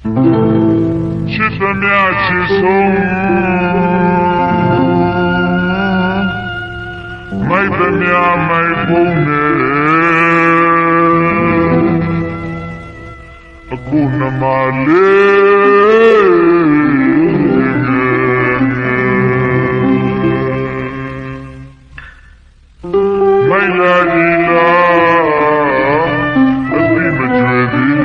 ချစ်သမျှချစ်ဆုံးမိုက်သမျှမိုက်ဖို့နဲ့အခုနမလေးမိုက်လာဒီလာအသိမကျွေသည်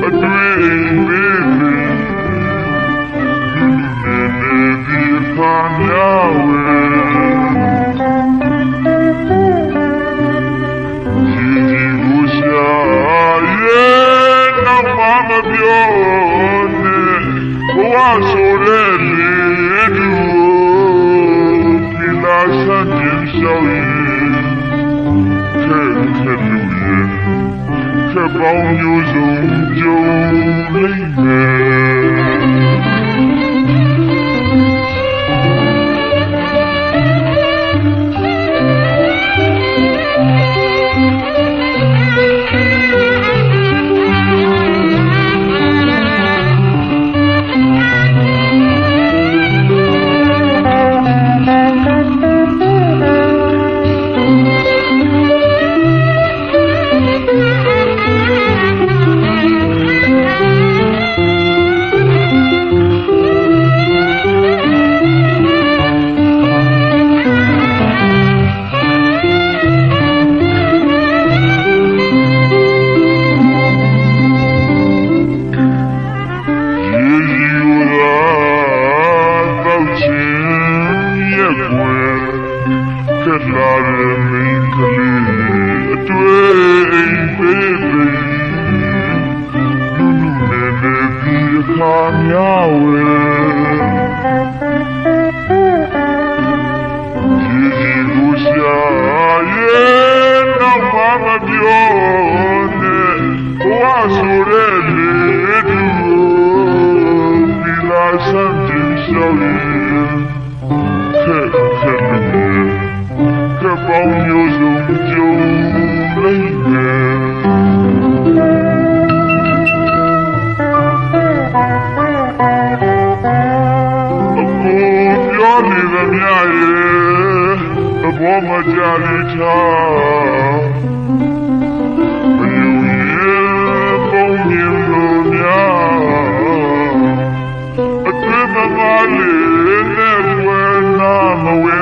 တွေ့ပေးပြီဒီခါများဝဲဒီကိုရှာရဲ့နောက်မှမပြောနဲ့ဘဝဆိုတဲ့လေတူဒီလာစတဲ့ရှောင်းရဲ့လူရဲ့ခပ်ပေါင်းမျိုးစုံကြုံလိမ့်ကလာရမင်းကလေးအတွေ့ပေးပြီလူနဲ့ဒီခါများဝဲဒီကိုရှာရဲ့နောက်မှမပြောနဲ့ဘဝဆိုတဲ့လေတူဒီလာစမ်းတင်ရှောင်းခပ်ပေါင်းမျိုးစုံကြုံလိမ့်မယ်အခုပြောနေသမျှရဲ့သဘောမကျလိထားဘယူရဲ့ပုံမြင်လို့များအတွင်းသမားလေးနဲ့ဝဲနာမဝဲ